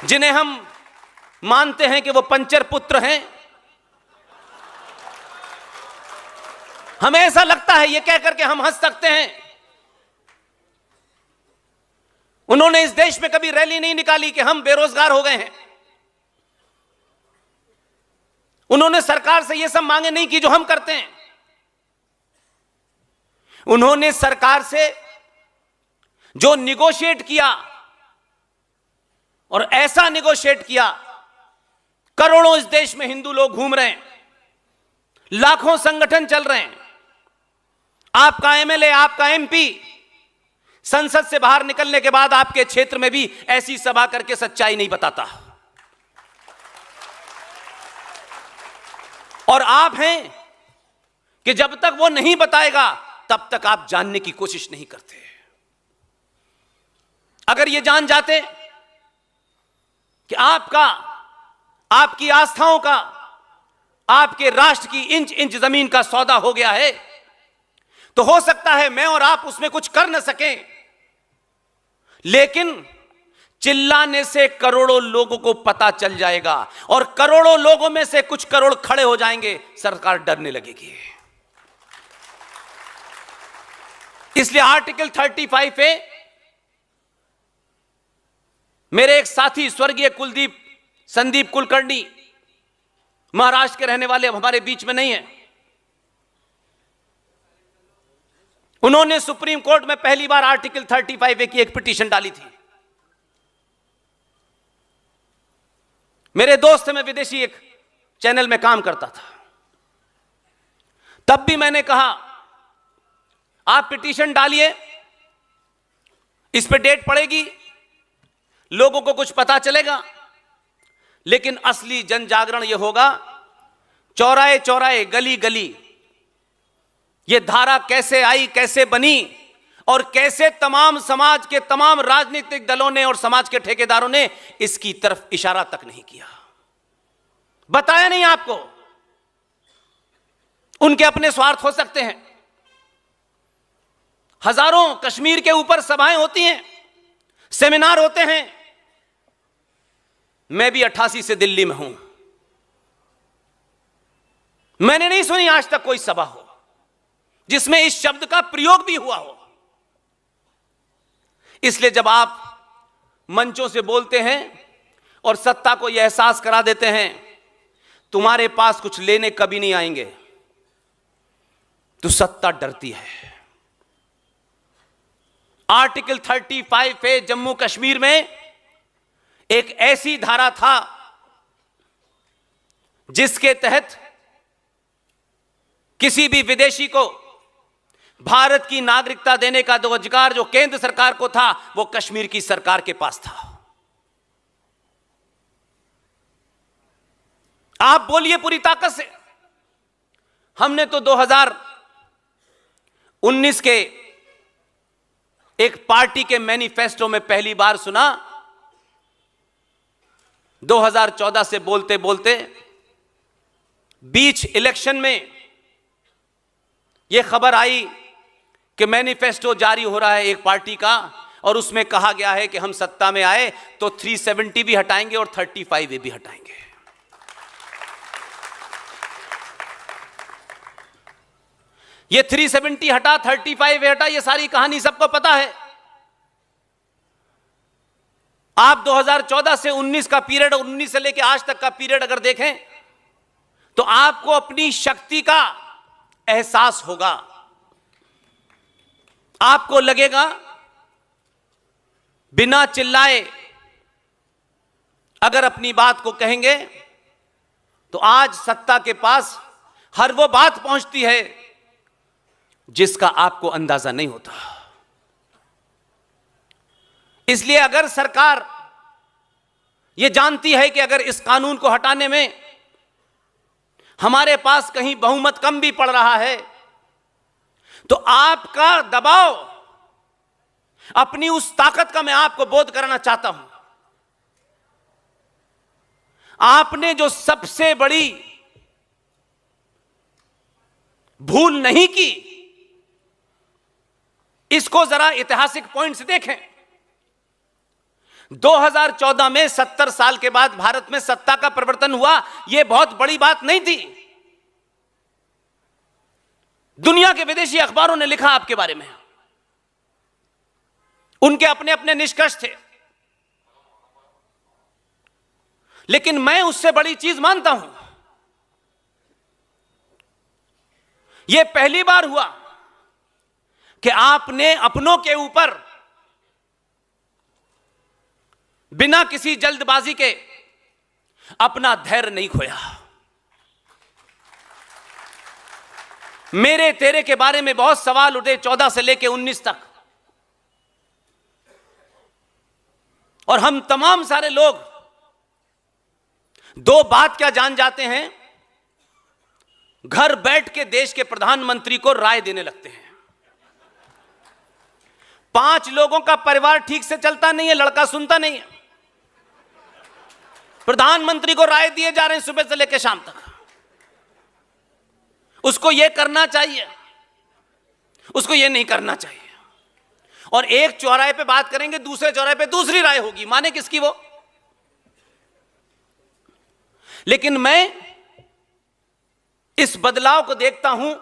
जिन्हें हम मानते हैं कि वो पंचर पुत्र हैं, हमें ऐसा लगता है ये कहकर के हम हंस सकते हैं। उन्होंने इस देश में कभी रैली नहीं निकाली कि हम बेरोजगार हो गए हैं। उन्होंने सरकार से ये सब मांगे नहीं की जो हम करते हैं। उन्होंने सरकार से जो निगोशिएट किया, और ऐसा निगोशिएट किया, करोड़ों इस देश में हिंदू लोग घूम रहे हैं, लाखों संगठन चल रहे हैं। आपका एमएलए, आपका एमपी संसद से बाहर निकलने के बाद आपके क्षेत्र में भी ऐसी सभा करके सच्चाई नहीं बताता। और आप हैं कि जब तक वो नहीं बताएगा तब तक आप जानने की कोशिश नहीं करते। अगर ये जान जाते कि आपकी आस्थाओं का, आपके राष्ट्र की इंच इंच जमीन का सौदा हो गया है, तो हो सकता है मैं और आप उसमें कुछ कर न सकें, लेकिन चिल्लाने से करोड़ों लोगों को पता चल जाएगा, और करोड़ों लोगों में से कुछ करोड़ खड़े हो जाएंगे, सरकार डरने लगेगी। इसलिए आर्टिकल 35A, मेरे एक साथी स्वर्गीय संदीप कुलकर्णी, महाराष्ट्र के रहने वाले, हमारे बीच में नहीं है, उन्होंने सुप्रीम कोर्ट में पहली बार आर्टिकल 35A की एक पिटीशन डाली थी। मेरे दोस्त मैं विदेशी एक चैनल में काम करता था, तब भी मैंने कहा आप पिटीशन डालिए, इस पे डेट पड़ेगी, लोगों को कुछ पता चलेगा, लेकिन असली जन जागरण यह होगा चौराहे चौराहे, गली गली। यह धारा कैसे आई, कैसे बनी, और कैसे तमाम समाज के तमाम राजनीतिक दलों ने और समाज के ठेकेदारों ने इसकी तरफ इशारा तक नहीं किया, बताया नहीं आपको। उनके अपने स्वार्थ हो सकते हैं। हजारों कश्मीर के ऊपर सभाएं होती हैं, सेमिनार होते हैं। मैं भी 88 से दिल्ली में हूं, मैंने नहीं सुनी आज तक कोई सभा हो जिसमें इस शब्द का प्रयोग भी हुआ हो। इसलिए जब आप मंचों से बोलते हैं और सत्ता को यह एहसास करा देते हैं तुम्हारे पास कुछ लेने कभी नहीं आएंगे, तो सत्ता डरती है। आर्टिकल 35A जम्मू कश्मीर में एक ऐसी धारा था जिसके तहत किसी भी विदेशी को भारत की नागरिकता देने का जो अधिकार जो केंद्र सरकार को था, वो कश्मीर की सरकार के पास था। आप बोलिए पूरी ताकत से, हमने तो 2019 के एक पार्टी के मैनिफेस्टो में पहली बार सुना, 2014 से बोलते बोलते बीच इलेक्शन में यह खबर आई कि मैनिफेस्टो जारी हो रहा है एक पार्टी का, और उसमें कहा गया है कि हम सत्ता में आए तो 370 भी हटाएंगे और 35A भी हटाएंगे। ये 370 हटा, 35A हटा, ये सारी कहानी सबको पता है। आप 2014 से 19 का पीरियड, 19 से लेकर आज तक का पीरियड अगर देखें तो आपको अपनी शक्ति का एहसास होगा। आपको लगेगा बिना चिल्लाए अगर अपनी बात को कहेंगे तो आज सत्ता के पास हर वो बात पहुंचती है जिसका आपको अंदाजा नहीं होता। इसलिए अगर सरकार यह जानती है कि अगर इस कानून को हटाने में हमारे पास कहीं बहुमत कम भी पड़ रहा है, तो आपका दबाव, अपनी उस ताकत का मैं आपको बोध कराना चाहता हूं। आपने जो सबसे बड़ी भूल नहीं की, इसको जरा ऐतिहासिक पॉइंट से देखें। 2014 में 70 साल के बाद भारत में सत्ता का परिवर्तन हुआ, यह बहुत बड़ी बात नहीं थी। दुनिया के विदेशी अखबारों ने लिखा आपके बारे में, उनके अपने अपने निष्कर्ष थे, लेकिन मैं उससे बड़ी चीज मानता हूं। यह पहली बार हुआ कि आपने अपनों के ऊपर बिना किसी जल्दबाजी के अपना धैर्य नहीं खोया। मेरे तेरे के बारे में बहुत सवाल उठे 14 से लेकर 19 तक, और हम तमाम सारे लोग दो बात क्या जान जाते हैं, घर बैठ के देश के प्रधानमंत्री को राय देने लगते हैं। 5 लोगों का परिवार ठीक से चलता नहीं है, लड़का सुनता नहीं है, प्रधानमंत्री को राय दिए जा रहे हैं सुबह से लेकर शाम तक। उसको यह करना चाहिए, उसको यह नहीं करना चाहिए, और एक चौराहे पे बात करेंगे, दूसरे चौराहे पे दूसरी राय होगी, माने किसकी वो। लेकिन मैं इस बदलाव को देखता हूं,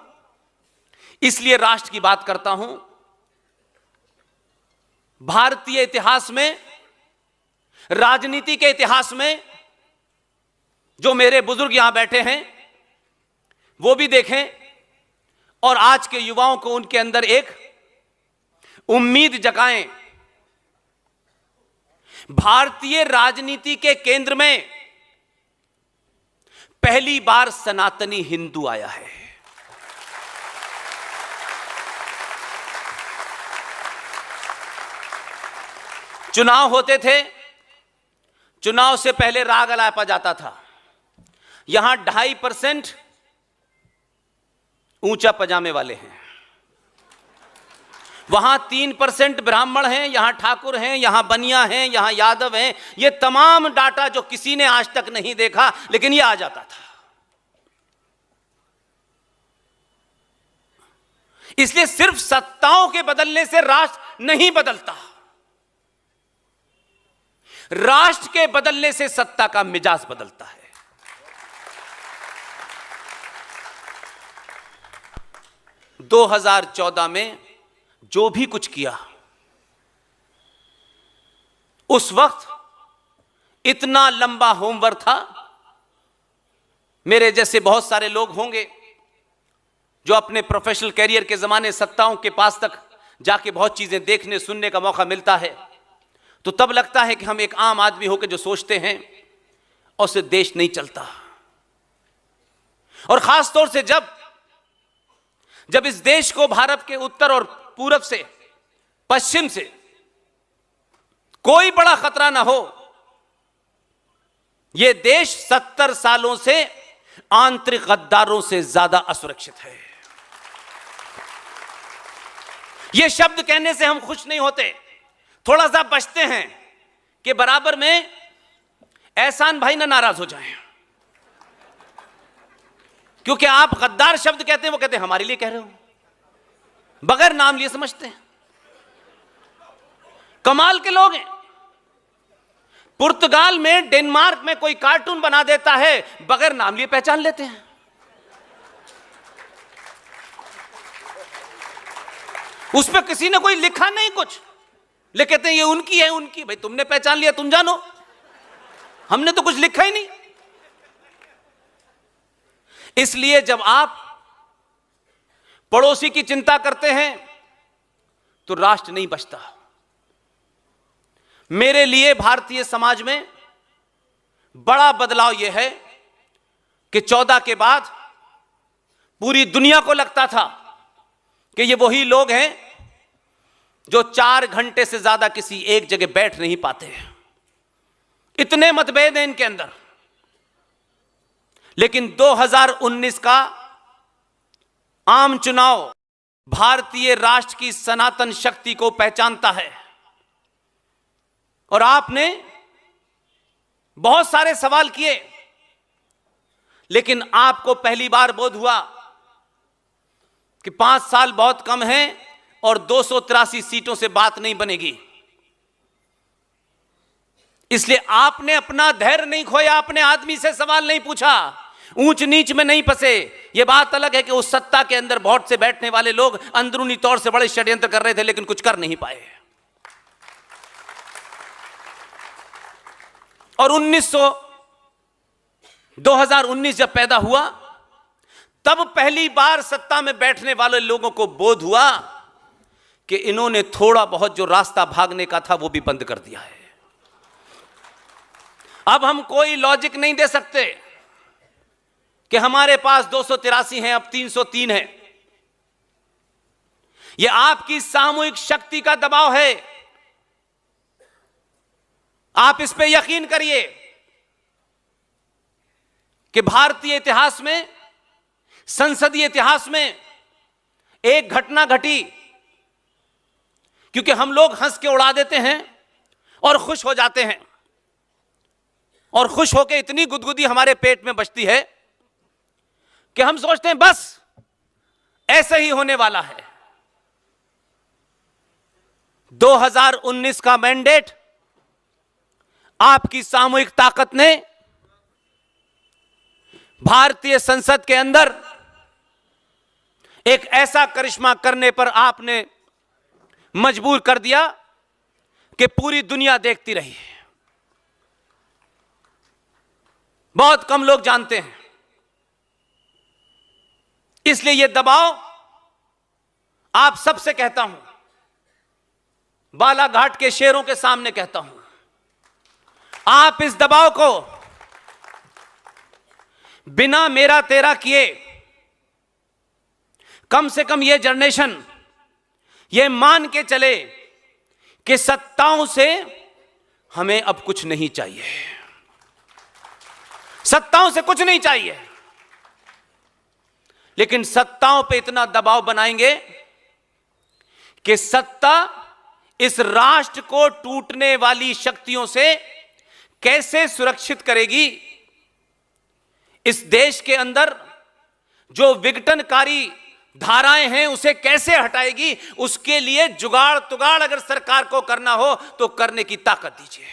इसलिए राष्ट्र की बात करता हूं। भारतीय इतिहास में, राजनीति के इतिहास में जो मेरे बुजुर्ग यहां बैठे हैं वो भी देखें, और आज के युवाओं को उनके अंदर एक उम्मीद जगाएं। भारतीय राजनीति के केंद्र में पहली बार सनातनी हिंदू आया है। चुनाव होते थे, चुनाव से पहले राग अलापा जाता था। यहां 2.5% ऊंचा पजामे वाले हैं, वहां 3% ब्राह्मण हैं, यहां ठाकुर हैं, यहां बनिया हैं, यहां यादव हैं। ये तमाम डाटा जो किसी ने आज तक नहीं देखा, लेकिन ये आ जाता था। इसलिए सिर्फ सत्ताओं के बदलने से राष्ट्र नहीं बदलता, राष्ट्र के बदलने से सत्ता का मिजाज बदलता है। 2014 में जो भी कुछ किया, उस वक्त इतना लंबा होमवर्क था। मेरे जैसे बहुत सारे लोग होंगे जो अपने प्रोफेशनल कैरियर के जमाने सत्ताओं के पास तक जाके बहुत चीजें देखने सुनने का मौका मिलता है, तो तब लगता है कि हम एक आम आदमी होकर जो सोचते हैं और उससे देश नहीं चलता। और खास तौर से जब इस देश को भारत के उत्तर और पूरब से, पश्चिम से कोई बड़ा खतरा ना हो, यह देश 70 सालों से आंतरिक गद्दारों से ज्यादा असुरक्षित है। यह शब्द कहने से हम खुश नहीं होते, थोड़ा सा बचते हैं कि बराबर में एहसान भाई ना नाराज हो जाएं, क्योंकि आप गद्दार शब्द कहते हैं, वो कहते हैं हमारे लिए कह रहे हो, बगैर नाम लिए समझते हैं। कमाल के लोग हैं। पुर्तगाल में, डेनमार्क में कोई कार्टून बना देता है, बगैर नाम लिए पहचान लेते हैं। उसमें किसी ने कोई लिखा नहीं कुछ, लेकिन कहते हैं ये उनकी है, उनकी। भाई तुमने पहचान लिया, तुम जानो, हमने तो कुछ लिखा ही नहीं। इसलिए जब आप पड़ोसी की चिंता करते हैं तो राष्ट्र नहीं बचता। मेरे लिए भारतीय समाज में बड़ा बदलाव यह है कि 14 के बाद पूरी दुनिया को लगता था कि ये वही लोग हैं जो 4 घंटे से ज्यादा किसी एक जगह बैठ नहीं पाते, इतने मतभेद हैं इनके अंदर। लेकिन 2019 का आम चुनाव भारतीय राष्ट्र की सनातन शक्ति को पहचानता है। और आपने बहुत सारे सवाल किए, लेकिन आपको पहली बार बोध हुआ कि 5 साल बहुत कम हैं और 283 सीटों से बात नहीं बनेगी। इसलिए आपने अपना धैर्य नहीं खोया, आपने आदमी से सवाल नहीं पूछा, ऊंच नीच में नहीं फंसे। यह बात अलग है कि उस सत्ता के अंदर बहुत से बैठने वाले लोग अंदरूनी तौर से बड़े षड्यंत्र कर रहे थे, लेकिन कुछ कर नहीं पाए। और 2019 जब पैदा हुआ, तब पहली बार सत्ता में बैठने वाले लोगों को बोध हुआ कि इन्होंने थोड़ा बहुत जो रास्ता भागने का था वो भी बंद कर दिया है। अब हम कोई लॉजिक नहीं दे सकते कि हमारे पास 283 हैं, अब 303 है। यह आपकी सामूहिक शक्ति का दबाव है। आप इस पे यकीन करिए कि भारतीय इतिहास में, संसदीय इतिहास में एक घटना घटी, क्योंकि हम लोग हंस के उड़ा देते हैं और खुश हो जाते हैं, और खुश होकर इतनी गुदगुदी हमारे पेट में बचती है कि हम सोचते हैं बस ऐसे ही होने वाला है। 2019 का मैंडेट आपकी सामूहिक ताकत ने भारतीय संसद के अंदर एक ऐसा करिश्मा करने पर आपने मजबूर कर दिया कि पूरी दुनिया देखती रही। बहुत कम लोग जानते हैं, इसलिए यह दबाव आप सबसे कहता हूं, बालाघाट के शेरों के सामने कहता हूं, आप इस दबाव को बिना मेरा तेरा किए, कम से कम यह जनरेशन यह मान के चले कि सत्ताओं से हमें अब कुछ नहीं चाहिए, सत्ताओं से कुछ नहीं चाहिए, लेकिन सत्ताओं पे इतना दबाव बनाएंगे कि सत्ता इस राष्ट्र को टूटने वाली शक्तियों से कैसे सुरक्षित करेगी, इस देश के अंदर जो विघटनकारी धाराएं हैं उसे कैसे हटाएगी, उसके लिए जुगाड़ तुगाड़ अगर सरकार को करना हो तो करने की ताकत दीजिए।